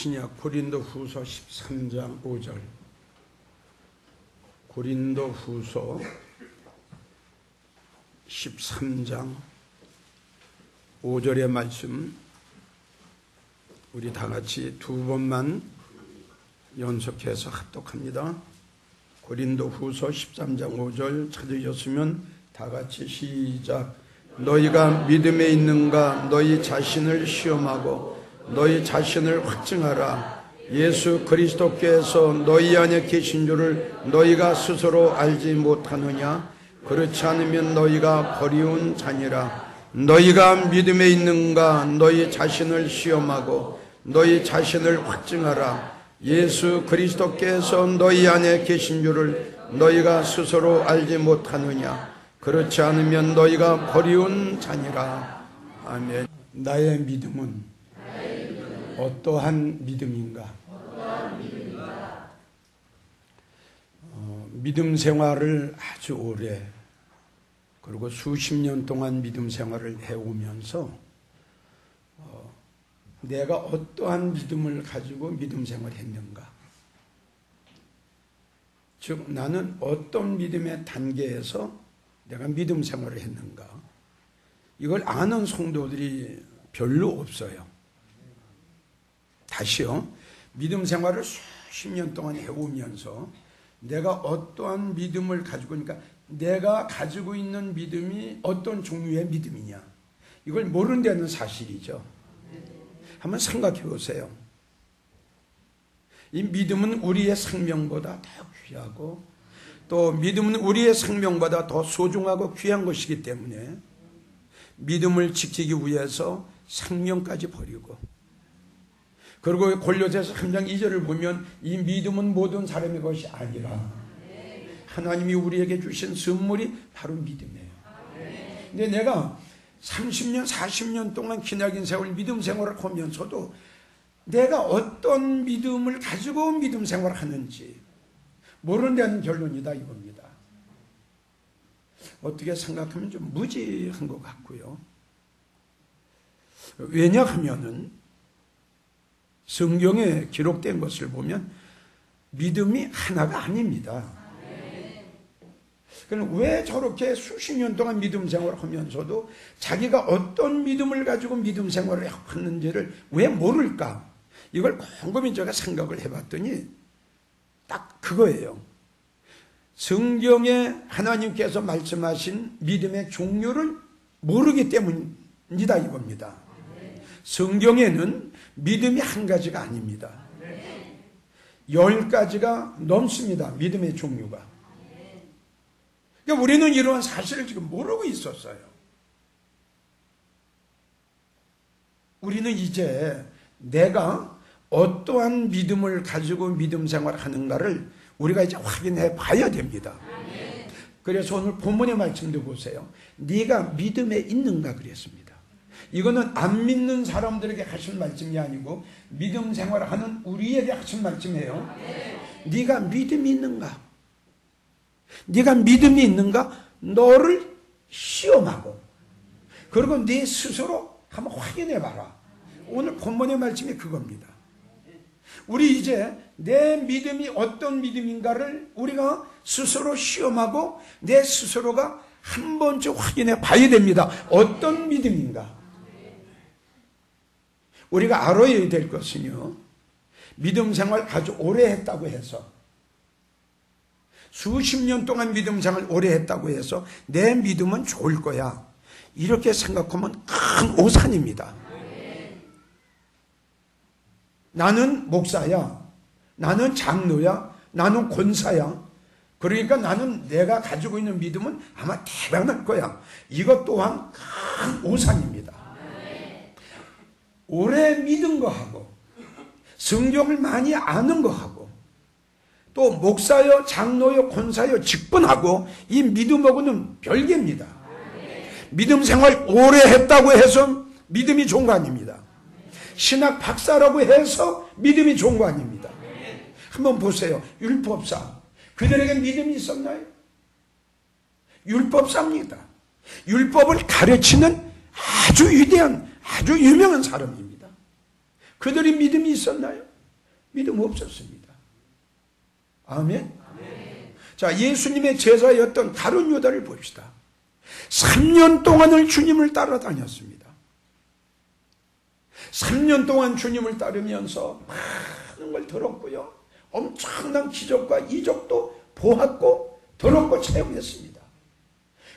신약 고린도후서 13장 5절. 고린도후서 13장 5절의 말씀 우리 다 같이 두 번만 연속해서 합독합니다. 고린도후서 13장 5절 찾으셨으면 다 같이 시작. 너희가 믿음에 있는가 너희 자신을 시험하고 너희 자신을 확증하라. 예수 그리스도께서 너희 안에 계신 줄을 너희가 스스로 알지 못하느냐? 그렇지 않으면 너희가 버리운 자니라. 너희가 믿음에 있는가 너희 자신을 시험하고 너희 자신을 확증하라. 예수 그리스도께서 너희 안에 계신 줄을 너희가 스스로 알지 못하느냐? 그렇지 않으면 너희가 버리운 자니라. 아멘. 나의 믿음은 어떠한 믿음인가? 믿음 생활을 아주 오래 그리고 수십 년 동안 믿음 생활을 해오면서 내가 어떠한 믿음을 가지고 믿음 생활을 했는가? 즉 나는 어떤 믿음의 단계에서 내가 믿음 생활을 했는가? 이걸 아는 성도들이 별로 없어요. 다시요. 믿음 생활을 수십 년 동안 해오면서 내가 어떠한 믿음을 가지고 있는가? 내가 가지고 있는 믿음이 어떤 종류의 믿음이냐? 이걸 모르는 데는 사실이죠. 한번 생각해 보세요. 이 믿음은 우리의 생명보다 더 귀하고 또 믿음은 우리의 생명보다 더 소중하고 귀한 것이기 때문에 믿음을 지키기 위해서 생명까지 버리고, 그리고 골로새서 3장 2절을 보면 이 믿음은 모든 사람의 것이 아니라 하나님이 우리에게 주신 선물이 바로 믿음이에요. 근데 내가 30년 40년 동안 기나긴 세월 믿음 생활을 하면서도 내가 어떤 믿음을 가지고 믿음 생활을 하는지 모르는 데는 결론이다 이겁니다. 어떻게 생각하면 좀 무지한 것 같고요. 왜냐하면은 성경에 기록된 것을 보면 믿음이 하나가 아닙니다. 그럼 왜 저렇게 수십 년 동안 믿음 생활을 하면서도 자기가 어떤 믿음을 가지고 믿음 생활을 하는지를 왜 모를까? 이걸 곰곰이 제가 생각을 해봤더니 딱 그거예요. 성경에 하나님께서 말씀하신 믿음의 종류를 모르기 때문이다 이겁니다. 성경에는 믿음이 한 가지가 아닙니다. 10가지가 넘습니다. 믿음의 종류가. 그러니까 우리는 이러한 사실을 지금 모르고 있었어요. 우리는 이제 내가 어떠한 믿음을 가지고 믿음 생활을 하는가를 우리가 이제 확인해 봐야 됩니다. 그래서 오늘 본문의 말씀도 보세요. 네가 믿음에 있는가 그랬습니다. 이거는 안 믿는 사람들에게 하신 말씀이 아니고 믿음 생활을 하는 우리에게 하신 말씀이에요. 네가 믿음이 있는가? 네가 믿음이 있는가? 너를 시험하고 그리고 네 스스로 한번 확인해 봐라. 오늘 본문의 말씀이 그겁니다. 우리 이제 내 믿음이 어떤 믿음인가를 우리가 스스로 시험하고 내 스스로가 한 번쯤 확인해 봐야 됩니다. 어떤 믿음인가? 우리가 알아야 될 것은요, 믿음 생활 아주 오래 했다고 해서 수십 년 동안 믿음 생활 오래 했다고 해서 내 믿음은 좋을 거야 이렇게 생각하면 큰 오산입니다. 나는 목사야, 나는 장로야, 나는 권사야, 그러니까 나는 내가 가지고 있는 믿음은 아마 대단할 거야. 이것 또한 큰 오산입니다. 오래 믿은 거하고 성경을 많이 아는 거하고 또 목사여 장로여 권사여 직분하고 이 믿음하고는 별개입니다. 믿음 생활 오래 했다고 해서 믿음이 좋은 거 아닙니다. 신학 박사라고 해서 믿음이 좋은 거 아닙니다. 한번 보세요. 율법사 그들에게 믿음이 있었나요? 율법사입니다. 율법을 가르치는 아주 위대한 아주 유명한 사람입니다. 그들이 믿음이 있었나요? 믿음 없었습니다. 아멘. 자, 예수님의 제자였던 다른 유다를 봅시다. 3년 동안을 주님을 따라다녔습니다. 3년 동안 주님을 따르면서 많은 걸 들었고요. 엄청난 기적과 이적도 보았고 들었고 체험했습니다.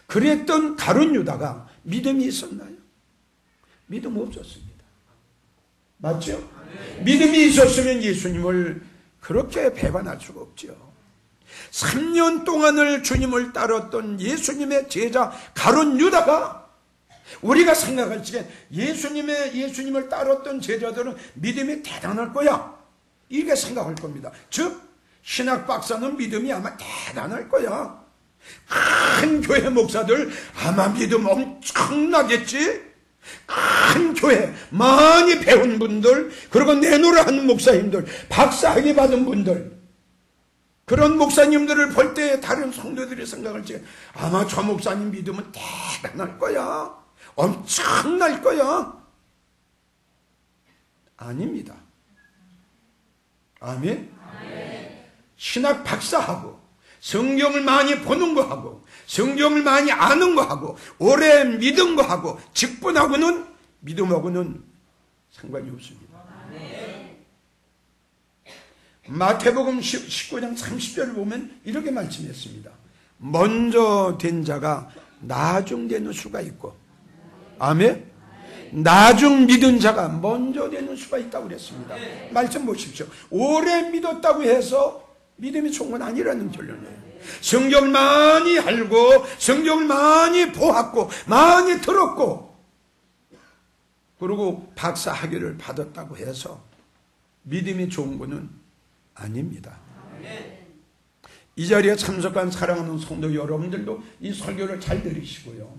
그랬던 다른 유다가 믿음이 있었나요? 믿음 없었습니다. 맞죠? 믿음이 있었으면 예수님을 그렇게 배반할 수가 없죠. 3년 동안을 주님을 따랐던 예수님의 제자 가룟 유다가 우리가 생각할 적에 예수님을 따랐던 제자들은 믿음이 대단할 거야, 이렇게 생각할 겁니다. 즉 신학 박사는 믿음이 아마 대단할 거야. 큰 교회 목사들 아마 믿음 엄청나겠지. 큰 교회 많이 배운 분들, 그리고 내노라 하는 목사님들, 박사학위 받은 분들, 그런 목사님들을 볼 때 다른 성도들이 생각할 때 아마 저 목사님 믿음은 대단할 거야, 엄청날 거야. 아닙니다. 아멘. 신학 박사하고 성경을 많이 보는 거하고 성경을 많이 아는 거하고 오래 믿은 거하고 직분하고는 믿음하고는 상관이 없습니다. 마태복음 19장 30절을 보면 이렇게 말씀했습니다. 먼저 된 자가 나중 되는 수가 있고, 아멘. 나중 믿은 자가 먼저 되는 수가 있다고 그랬습니다. 말씀 보십시오. 오래 믿었다고 해서 믿음이 좋은 건 아니라는 결론이에요. 성경을 많이 알고 성경을 많이 보았고 많이 들었고 그리고 박사 학위를 받았다고 해서 믿음이 좋은 것은 아닙니다. 이 자리에 참석한 사랑하는 성도 여러분들도 이 설교를 잘 들으시고요,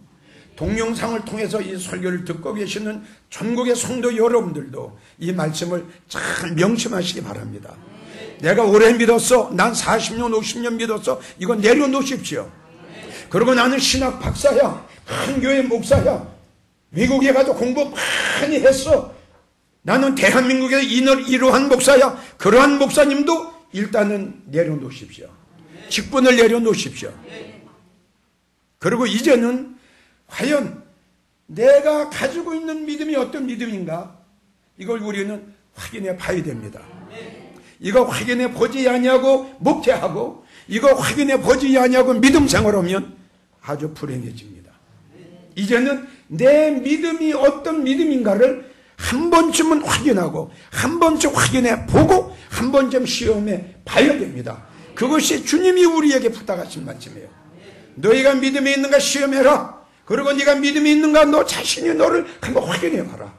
동영상을 통해서 이 설교를 듣고 계시는 전국의 성도 여러분들도 이 말씀을 잘 명심하시기 바랍니다. 내가 오래 믿었어, 난 40년 50년 믿었어, 이건 내려놓으십시오. 그리고 나는 신학 박사야, 큰 교회 목사야, 미국에 가도 공부 많이 했어, 나는 대한민국에서 이러한 목사야, 그러한 목사님도 일단은 내려놓으십시오. 직분을 내려놓으십시오. 그리고 이제는 과연 내가 가지고 있는 믿음이 어떤 믿음인가, 이걸 우리는 확인해 봐야 됩니다. 이거 확인해 보지 아니하고 목회하고 이거 확인해 보지 아니하고 믿음 생활하면 아주 불행해집니다. 이제는 내 믿음이 어떤 믿음인가를 한 번쯤은 확인하고 한 번쯤 확인해 보고 한 번쯤 시험해 봐야 됩니다. 그것이 주님이 우리에게 부탁하신 말씀이에요. 너희가 믿음이 있는가 시험해라. 그리고 네가 믿음이 있는가 너 자신이 너를 한번 확인해 봐라.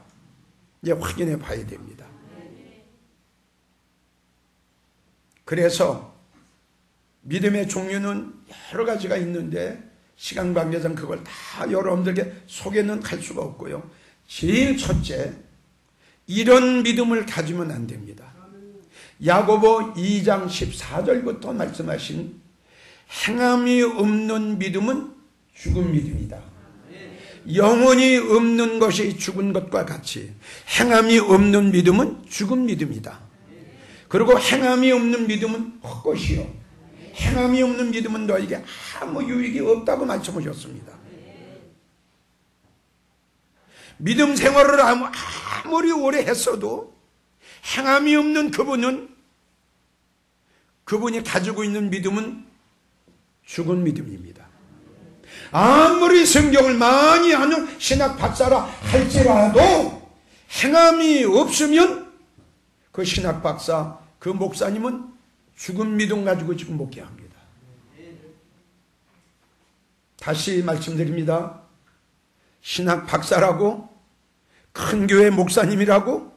이제 확인해 봐야 됩니다. 그래서 믿음의 종류는 여러 가지가 있는데 시간 관계상 그걸 다 여러분들에게 소개는 할 수가 없고요. 제일 첫째, 이런 믿음을 가지면 안 됩니다. 야고보 2장 14절부터 말씀하신 행함이 없는 믿음은 죽은 믿음이다. 영혼이 없는 것이 죽은 것과 같이 행함이 없는 믿음은 죽은 믿음이다. 그리고 행함이 없는 믿음은 헛것이요, 행함이 없는 믿음은 너에게 아무 유익이 없다고 말씀하셨습니다. 믿음 생활을 아무리 오래 했어도 행함이 없는 그분이 가지고 있는 믿음은 죽은 믿음입니다. 아무리 성경을 많이 아는 신학 박사라 할지라도 행함이 없으면 그 신학 박사, 그 목사님은 죽은 믿음 가지고 지금 목회합니다. 다시 말씀드립니다. 신학 박사라고, 큰 교회 목사님이라고,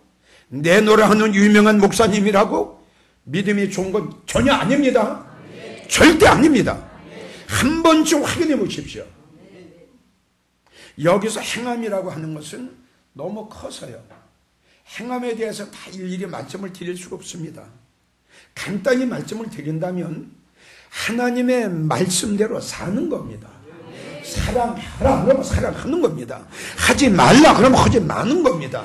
내노라 하는 유명한 목사님이라고 믿음이 좋은 건 전혀 아닙니다. 절대 아닙니다. 한 번쯤 확인해 보십시오. 여기서 행함이라고 하는 것은 너무 커서요, 행함에 대해서 다 일일이 말씀을 드릴 수가 없습니다. 간단히 말씀을 드린다면 하나님의 말씀대로 사는 겁니다. 사랑하라 그러면 사랑하는 겁니다. 하지 말라 그러면 하지 마는 겁니다.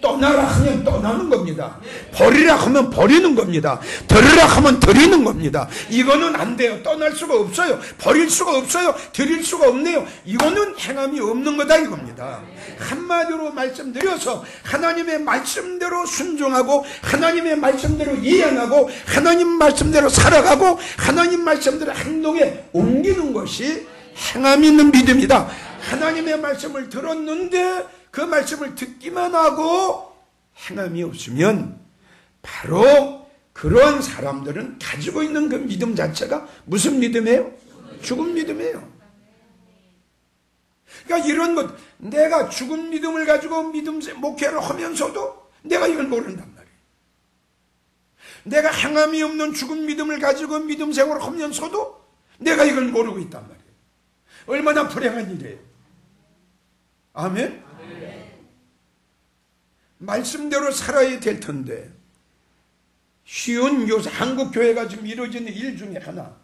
떠나라 하면 떠나는 겁니다. 버리라 하면 버리는 겁니다. 드리라 하면 드리는 겁니다. 이거는 안 돼요. 떠날 수가 없어요. 버릴 수가 없어요. 드릴 수가 없네요. 이거는 행함이 없는 거다 이겁니다. 한마디로 말씀드려서 하나님의 말씀대로 순종하고 하나님의 말씀대로 이행하고 하나님 말씀대로 살아가고 하나님 말씀대로 행동에 옮기는 것이 행함이 있는 믿음이다. 하나님의 말씀을 들었는데 그 말씀을 듣기만 하고 행함이 없으면 바로 그러한 사람들은 가지고 있는 그 믿음 자체가 무슨 믿음이에요? 죽은 믿음이에요. 그러니까 이런 것, 내가 죽은 믿음을 가지고 목회를 하면서도 내가 이걸 모른단 말이에요. 내가 행함이 없는 죽은 믿음을 가지고 믿음 생활을 하면서도 내가 이걸 모르고 있단 말이에요. 얼마나 불행한 일이에요. 아멘? 말씀대로 살아야 될 텐데 쉬운 요새 한국 교회가 지금 이루어지는 일 중에 하나,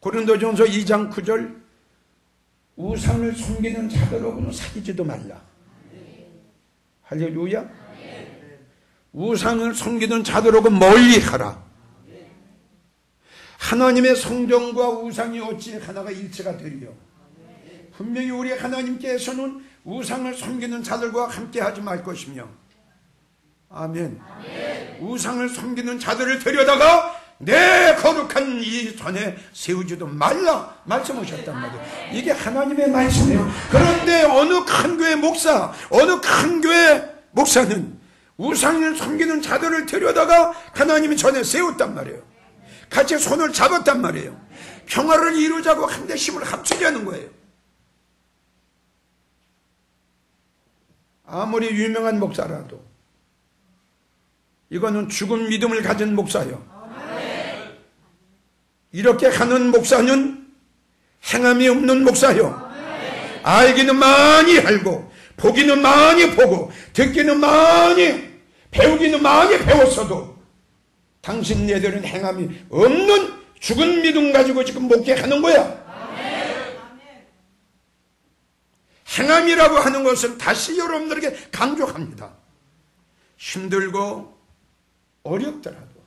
고린도전서 2장 9절 우상을 섬기는 자들하고는 사귀지도 말라. 할렐루야. 우상을 섬기는 자들하고 멀리하라. 하나님의 성전과 우상이 어찌 하나가 일체가 되리요. 분명히 우리 하나님께서는 우상을 섬기는 자들과 함께 하지 말 것이며, 아멘. 우상을 섬기는 자들을 데려다가 내 거룩한 이 전에 세우지도 말라 말씀하셨단 말이에요. 이게 하나님의 말씀이에요. 그런데 어느 큰 교회 목사, 어느 큰 교회 목사는 우상을 섬기는 자들을 데려다가 하나님이 전에 세웠단 말이에요. 같이 손을 잡았단 말이에요. 평화를 이루자고 한데 힘을 합치자는 거예요. 아무리 유명한 목사라도 이거는 죽은 믿음을 가진 목사요. 이렇게 하는 목사는 행함이 없는 목사요. 알기는 많이 알고 보기는 많이 보고 듣기는 많이 배우기는 많이 배웠어도 당신네들은 행함이 없는 죽은 믿음 가지고 지금 목회하는 거야. 행함이라고 하는 것은 다시 여러분들에게 강조합니다. 힘들고 어렵더라도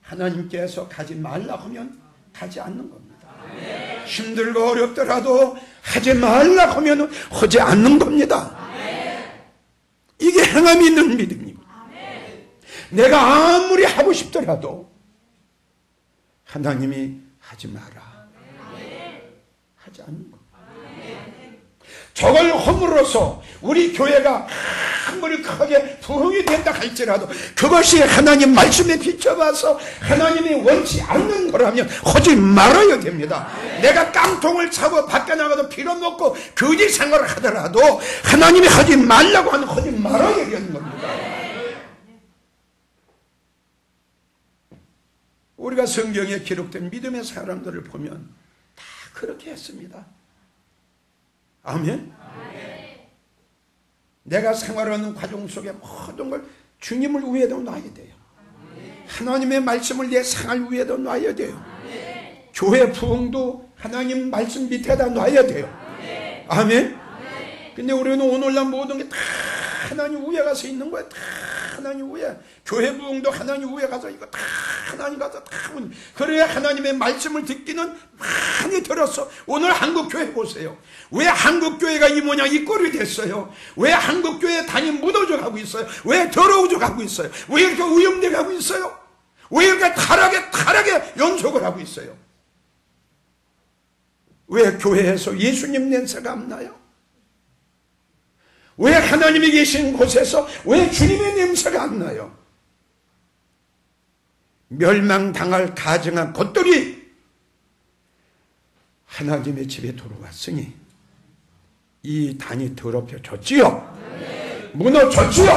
하나님께서 가지 말라 하면 가지 않는 겁니다. 힘들고 어렵더라도 하지 말라 하면 하지 않는 겁니다. 이게 행함이 있는 믿음입니다. 내가 아무리 하고 싶더라도 하나님이 하지 마라 하지 않는 겁니다. 저걸 허물어서 우리 교회가 아무리 크게 부흥이 된다 할지라도 그것이 하나님 말씀에 비춰봐서 하나님이 원치 않는 거라면 하지 말아야 됩니다. 내가 깡통을 차고 밖에 나가도 빌어먹고 거지 생활을 하더라도 하나님이 하지 말라고 하는 하지 말아야 되는 겁니다. 우리가 성경에 기록된 믿음의 사람들을 보면 다 그렇게 했습니다. 아멘. 내가 생활하는 과정 속에 모든 걸 주님을 위에다 놔야 돼요. 하나님의 말씀을 내 생활 위에다 놔야 돼요. 교회 부흥도 하나님 말씀 밑에다 놔야 돼요. 아멘. 근데 우리는 오늘날 모든 게 다 하나님 위에 가서 있는 거야. 다 하나님 위에. 교회 부흥도 하나님 위에 가서 이거 다 하나님 가서 다. 그래야 하나님의 말씀을 듣기는 많이 들었어. 오늘 한국교회 보세요. 왜 한국교회가 이 모양 이 꼴이 됐어요? 왜 한국교회 단임 무너져 가고 있어요? 왜 더러워져 가고 있어요? 왜 이렇게 오염돼 가고 있어요? 왜 이렇게 타락에 연속을 하고 있어요? 왜 교회에서 예수님 냄새가 안 나요? 왜 하나님이 계신 곳에서 왜 주님의 냄새가 안 나요? 멸망당할 가증한 것들이 하나님의 집에 들어왔으니 이 단이 더럽혀졌지요. 무너졌지요.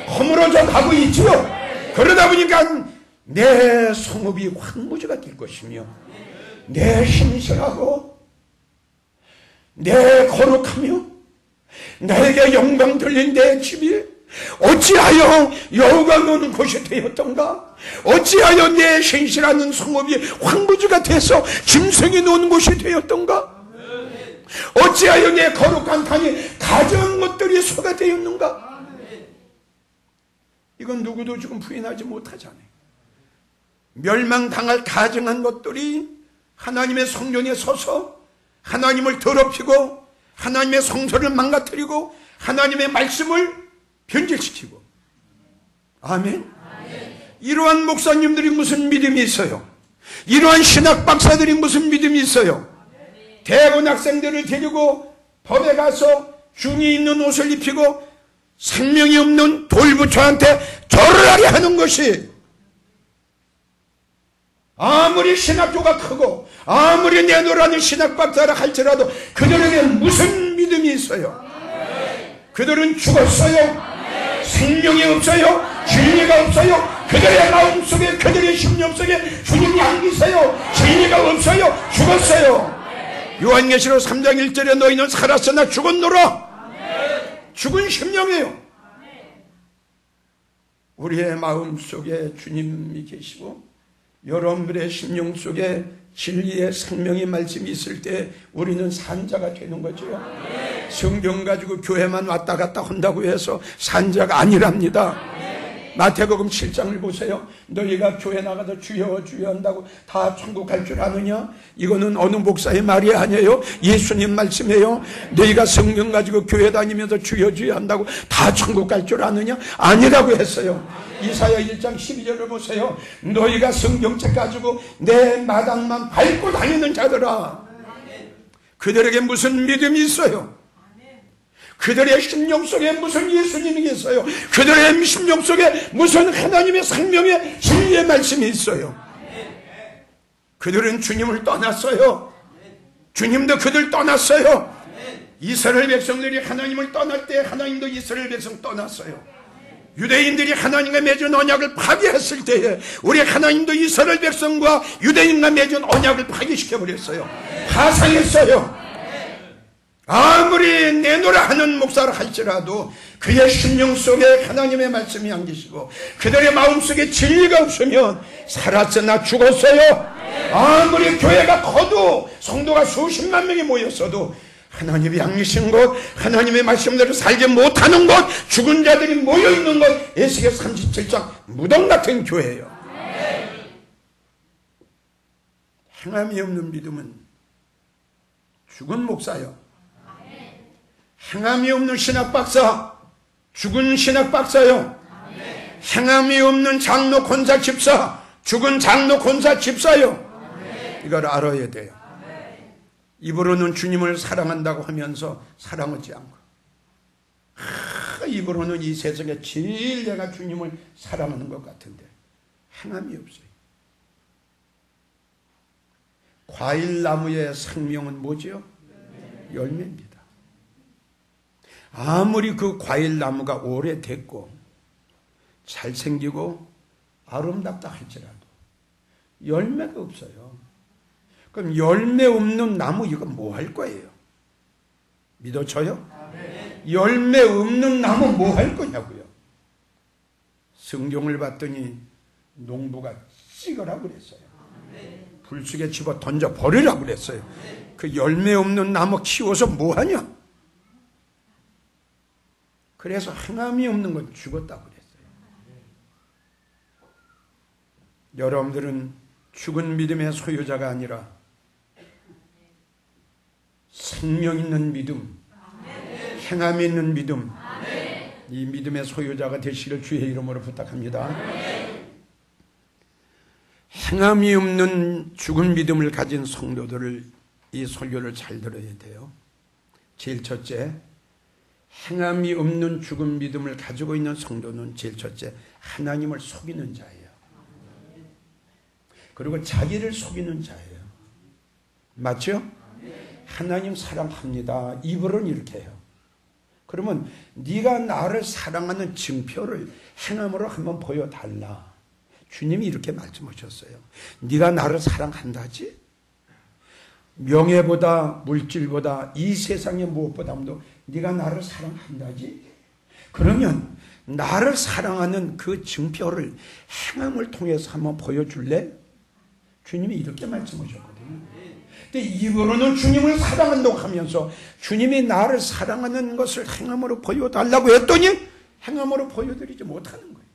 허물어져 가고 있지요. 그러다 보니까 내 성읍이 황무지가 될 것이며 내 신실하고 내 거룩하며 나에게 영광 돌린 내 집이 어찌하여 여호가 노는 곳이 되었던가? 어찌하여 내 신실하는 성읍이 황무지가 돼서 짐승이 노는 곳이 되었던가? 어찌하여 내 거룩한 탄이 가져온 것들이 소가 되었는가? 이건 누구도 지금 부인하지 못하잖아요. 멸망당할 가증한 것들이 하나님의 성전에 서서 하나님을 더럽히고 하나님의 성소를 망가뜨리고 하나님의 말씀을 변질시키고. 아멘. 이러한 목사님들이 무슨 믿음이 있어요? 이러한 신학 박사들이 무슨 믿음이 있어요? 대학원 학생들을 데리고 법에 가서 중이 있는 옷을 입히고 생명이 없는 돌부처한테 절을 하게 하는 것이, 아무리 신학교가 크고 아무리 내노라는 신학 박사라 할지라도 그들에게 무슨 믿음이 있어요? 그들은 죽었어요. 생명이 없어요. 진리가 없어요. 그들의 마음속에, 그들의 심령 속에 주님이 안 계세요. 진리가 없어요. 죽었어요. 요한계시록 3장 1절에 너희는 살았으나 죽었노라. 죽은 심령이에요. 우리의 마음 속에 주님이 계시고 여러분들의 심령 속에 진리의 생명의 말씀이 있을 때 우리는 산자가 되는 거죠. 성경 가지고 교회만 왔다 갔다 한다고 해서 산자가 아니랍니다. 마태복음 7장을 보세요. 너희가 교회 나가서 주여 주여 한다고 다 천국 갈 줄 아느냐? 이거는 어느 목사의 말이 아니에요. 예수님 말씀이에요. 너희가 성경 가지고 교회 다니면서 주여 주여 한다고 다 천국 갈 줄 아느냐? 아니라고 했어요. 이사야 1장 12절을 보세요. 너희가 성경책 가지고 내 마당만 밟고 다니는 자들아, 그들에게 무슨 믿음이 있어요? 그들의 심령 속에 무슨 예수님이 있어요? 그들의 심령 속에 무슨 하나님의 생명의 진리의 말씀이 있어요? 그들은 주님을 떠났어요. 주님도 그들 떠났어요. 이스라엘 백성들이 하나님을 떠날 때 하나님도 이스라엘 백성 떠났어요. 유대인들이 하나님과 맺은 언약을 파괴했을 때에 우리 하나님도 이스라엘 백성과 유대인과 맺은 언약을 파괴시켜버렸어요. 파상했어요. 아무리 내노라 하는 목사를 할지라도 그의 심령 속에 하나님의 말씀이 안 계시고 그들의 마음속에 진리가 없으면 살았으나 죽었어요. 아무리 교회가 커도 성도가 수십만 명이 모였어도 하나님이 안 계신 곳, 하나님의 말씀대로 살지 못하는 곳, 죽은 자들이 모여있는 곳, 에스겔 37장 무덤 같은 교회예요. 행함이 없는 믿음은 죽은 목사요. 행함이 없는 신학박사, 죽은 신학박사요. 행함이 없는 장로 권사 집사, 죽은 장로 권사 집사요. 이걸 알아야 돼요. 입으로는 주님을 사랑한다고 하면서 사랑하지 않고, 입으로는 이 세상에 제일 내가 주님을 사랑하는 것 같은데 행함이 없어요. 과일나무의 생명은 뭐지요? 열매입니다. 아무리 그 과일나무가 오래됐고 잘생기고 아름답다 할지라도 열매가 없어요. 그럼 열매 없는 나무 이거 뭐 할 거예요? 믿어져요? 열매 없는 나무 뭐 할 거냐고요? 성경을 봤더니 농부가 찍으라고 그랬어요. 불속에 집어 던져 버리라고 그랬어요. 그 열매 없는 나무 키워서 뭐 하냐? 그래서 행함이 없는 건 죽었다고 그랬어요. 여러분들은 죽은 믿음의 소유자가 아니라 생명 있는 믿음, 행함이 있는 믿음, 이 믿음의 소유자가 되시길 주의 이름으로 부탁합니다. 행함이 없는 죽은 믿음을 가진 성도들을 이 설교를 잘 들어야 돼요. 제일 첫째, 행함이 없는 죽은 믿음을 가지고 있는 성도는 제일 첫째, 하나님을 속이는 자예요. 그리고 자기를 속이는 자예요. 맞죠? 하나님 사랑합니다. 입으로는 이렇게 해요. 그러면 네가 나를 사랑하는 증표를 행함으로 한번 보여달라. 주님이 이렇게 말씀하셨어요. 네가 나를 사랑한다지? 명예보다 물질보다 이 세상의 무엇보다도 네가 나를 사랑한다지? 그러면 나를 사랑하는 그 증표를 행함을 통해서 한번 보여줄래? 주님이 이렇게 말씀하셨거든요. 근데 입으로는 주님을 사랑한다고 하면서 주님이 나를 사랑하는 것을 행함으로 보여달라고 했더니 행함으로 보여드리지 못하는 거예요.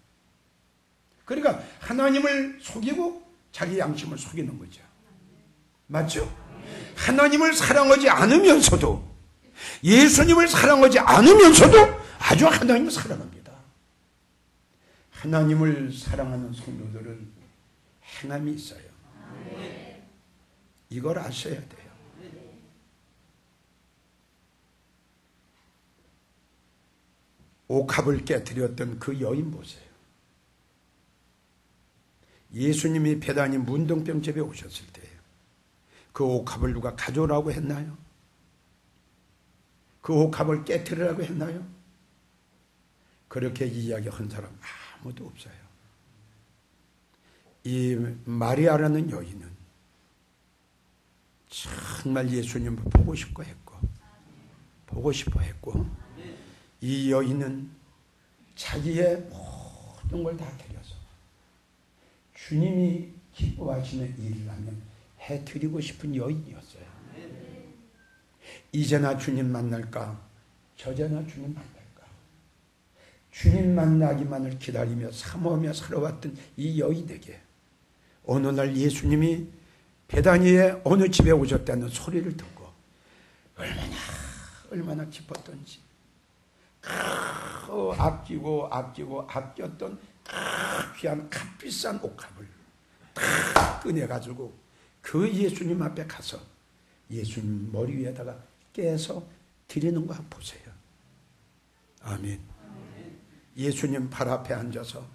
그러니까 하나님을 속이고 자기 양심을 속이는 거죠. 맞죠? 하나님을 사랑하지 않으면서도, 예수님을 사랑하지 않으면서도 아주 하나님을 사랑합니다. 하나님을 사랑하는 성도들은 행함이 있어요. 이걸 아셔야 돼요. 옥합을 깨뜨렸던 그 여인 보세요. 예수님이 베다니 문둥병 집에 오셨을 때예요. 그 옥합을 누가 가져오라고 했나요? 그 옥합을 깨뜨리라고 했나요? 그렇게 이야기한 사람 아무도 없어요. 이 마리아라는 여인은 정말 예수님을 보고 싶어 했고 이 여인은 자기의 모든 걸 다 드려서 주님이 기뻐하시는 일을 하면 해드리고 싶은 여인이었어요. 이제나 주님 만날까, 저제나 주님 만날까, 주님 만나기만을 기다리며 사모하며 살아왔던 이 여인에게 어느 날 예수님이 베다니의 어느 집에 오셨다는 소리를 듣고 얼마나 기뻤던지, 아꼈던 귀한 값비싼 옥합을 다 꺼내가지고 그 예수님 앞에 가서 예수님 머리 위에다가 깨서 드리는 거 한번 보세요. 아멘. 예수님 발 앞에 앉아서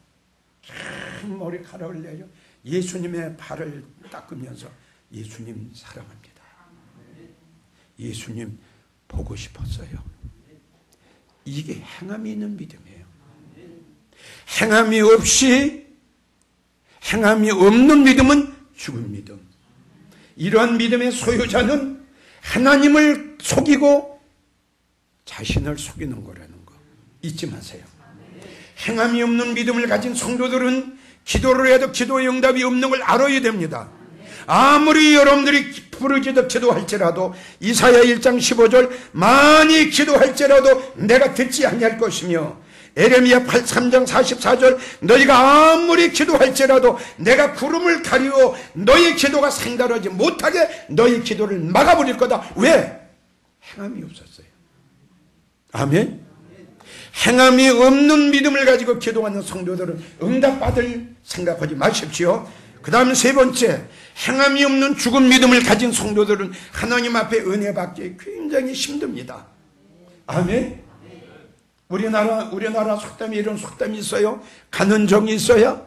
긴 머리카락을 내려 예수님의 발을 닦으면서 예수님 사랑합니다. 예수님 보고 싶었어요. 이게 행함이 있는 믿음이에요. 행함이 없는 믿음은 죽은 믿음. 이러한 믿음의 소유자는 하나님을 속이고 자신을 속이는 거라는 거 잊지 마세요. 행함이 없는 믿음을 가진 성도들은 기도를 해도 기도의 응답이 없는 걸 알아야 됩니다. 아무리 여러분들이 부르짖어 기도할지라도 이사야 1장 15절 많이 기도할지라도 내가 듣지 아니할 것이며 에레미야 3장 44절 너희가 아무리 기도할지라도 내가 구름을 가리워 너희 기도가 상달하지 못하게 너희 기도를 막아버릴 거다. 왜? 행함이 없었어요. 아멘. 행함이 없는 믿음을 가지고 기도하는 성도들은 응답받을 생각하지 마십시오. 그 다음 세 번째, 행함이 없는 죽은 믿음을 가진 성도들은 하나님 앞에 은혜 받기 굉장히 힘듭니다. 아멘. 우리나라 속담이 이런 속담이 있어요. 가는 정이 있어야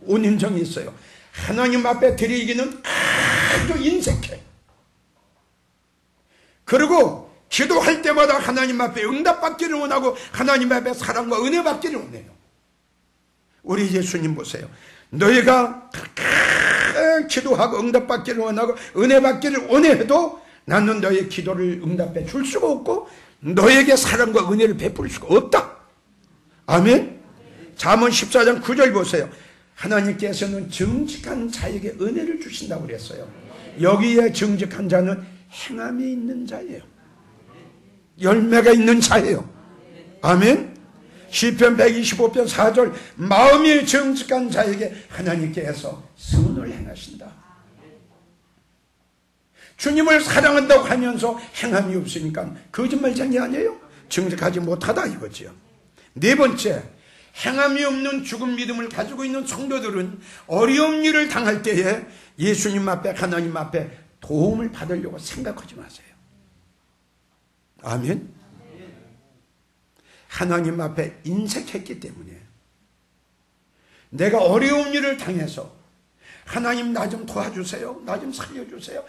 오는 정이 있어요. 하나님 앞에 드리기는 아주 인색해. 그리고 기도할 때마다 하나님 앞에 응답받기를 원하고 하나님 앞에 사랑과 은혜 받기를 원해요. 우리 예수님 보세요. 너희가 기도하고 응답받기를 원하고 은혜 받기를 원해도 나는 너희 기도를 응답해 줄 수가 없고 너에게 사랑과 은혜를 베풀 수가 없다. 아멘. 잠언 14장 9절 보세요. 하나님께서는 정직한 자에게 은혜를 주신다고 그랬어요. 여기에 정직한 자는 행함이 있는 자예요. 열매가 있는 자예요. 아멘. 시편 125편 4절 마음이 정직한 자에게 하나님께서 선을 행하신다. 주님을 사랑한다고 하면서 행함이 없으니까 거짓말쟁이 아니에요? 정직하지 못하다 이거지요. 네 번째, 행함이 없는 죽은 믿음을 가지고 있는 성도들은 어려운 일을 당할 때에 예수님 앞에 하나님 앞에 도움을 받으려고 생각하지 마세요. 아멘. 하나님 앞에 인색했기 때문에 내가 어려운 일을 당해서 하나님 나 좀 도와주세요. 나 좀 살려주세요.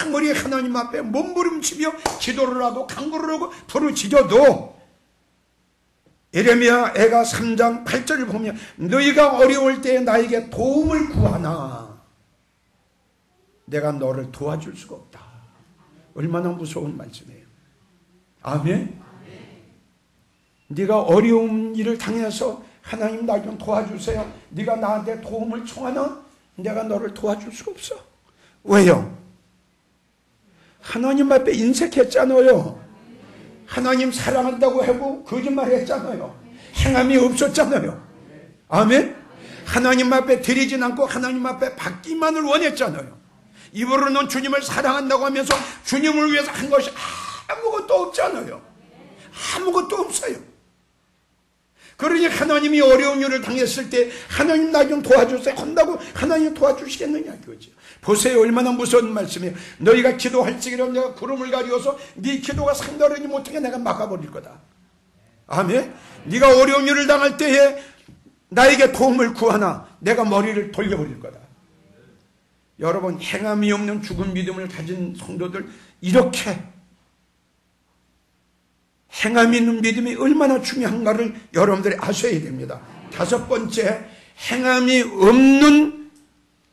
아무리 하나님 앞에 몸부림치며 기도를 하고 간구를 하고 부르짖어도 예레미야 애가 3장 8절을 보면 너희가 어려울 때 나에게 도움을 구하나 내가 너를 도와줄 수가 없다. 얼마나 무서운 말씀이에요. 아멘. 네가 어려운 일을 당해서 하나님 나 좀 도와주세요. 네가 나한테 도움을 청하나 내가 너를 도와줄 수가 없어. 왜요? 하나님 앞에 인색했잖아요. 하나님 사랑한다고 하고 거짓말 했잖아요. 행함이 없었잖아요. 아멘. 하나님 앞에 드리진 않고 하나님 앞에 받기만을 원했잖아요. 입으로는 주님을 사랑한다고 하면서 주님을 위해서 한 것이 아무것도 없잖아요. 아무것도 없어요. 그러니 하나님이 어려운 일을 당했을 때 하나님 나 좀 도와주세요 한다고 하나님 도와주시겠느냐 이거죠. 보세요, 얼마나 무서운 말씀이에요. 너희가 기도할지기로 내가 구름을 가리워서 네 기도가 상달하지 못하게 내가 막아버릴 거다. 아멘. 네가 어려운 일을 당할 때에 나에게 도움을 구하나 내가 머리를 돌려버릴 거다. 여러분, 행함이 없는 죽은 믿음을 가진 성도들, 이렇게 행함이 있는 믿음이 얼마나 중요한가를 여러분들이 아셔야 됩니다. 다섯 번째, 행함이 없는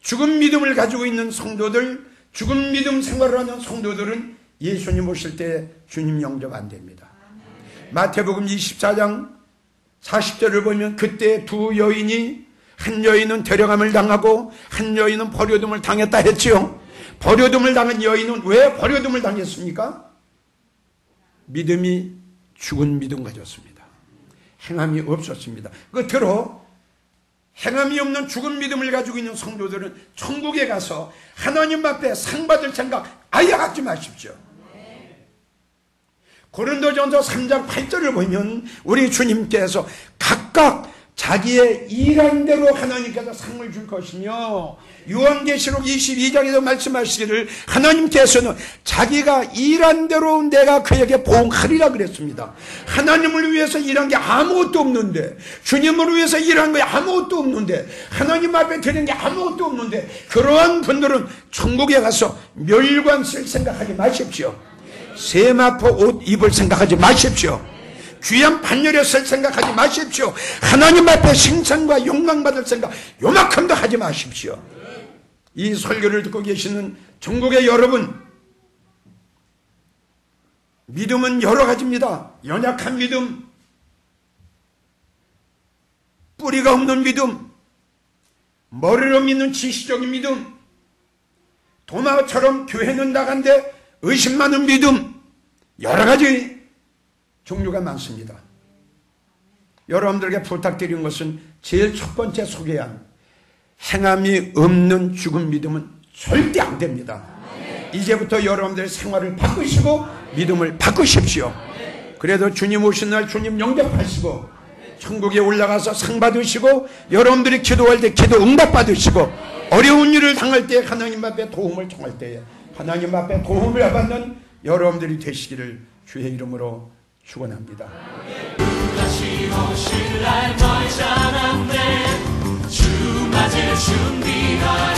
죽은 믿음을 가지고 있는 성도들, 죽은 믿음 생활을 하는 성도들은 예수님 오실 때 주님 영접 안 됩니다. 마태복음 24장 40절을 보면 그때 두 여인이, 한 여인은 데려감을 당하고 한 여인은 버려둠을 당했다 했지요. 버려둠을 당한 여인은 왜 버려둠을 당했습니까? 믿음이 죽은 믿음 가졌습니다. 행함이 없었습니다. 끝으로 행함이 없는 죽은 믿음을 가지고 있는 성도들은 천국에 가서 하나님 앞에 상 받을 생각 아예 갖지 마십시오. 고린도전서 3장 8절을 보면 우리 주님께서 각각 자기의 일한 대로 하나님께서 상을 줄 것이며, 요한계시록 22장에도 말씀하시기를 하나님께서는 자기가 일한 대로 내가 그에게 보응하리라 그랬습니다. 하나님을 위해서 일한 게 아무것도 없는데, 주님을 위해서 일한 게 아무것도 없는데, 하나님 앞에 드린 게 아무것도 없는데, 그러한 분들은 천국에 가서 멸관 쓸 생각하지 마십시오. 세마포 옷 입을 생각하지 마십시오. 귀한 판결에 쓸 생각하지 마십시오. 하나님 앞에 칭찬과 욕망받을 생각 요만큼도 하지 마십시오. 이 설교를 듣고 계시는 전국의 여러분, 믿음은 여러 가지입니다. 연약한 믿음, 뿌리가 없는 믿음, 머리로 믿는 지시적인 믿음, 도마처럼 교회는 나간데 의심 많은 믿음, 여러 가지 종류가 많습니다. 여러분들에게 부탁드린 것은 제일 첫 번째 소개한 행함이 없는 죽은 믿음은 절대 안 됩니다. 이제부터 여러분들의 생활을 바꾸시고 믿음을 바꾸십시오. 그래도 주님 오신 날 주님 영접하시고 천국에 올라가서 상 받으시고, 여러분들이 기도할 때 기도 응답 받으시고, 어려운 일을 당할 때 하나님 앞에 도움을 청할 때에 하나님 앞에 도움을 받는 여러분들이 되시기를 주의 이름으로 축원합니다. 다시 오실 날 멀지 않았네. 주 맞을 준비하라.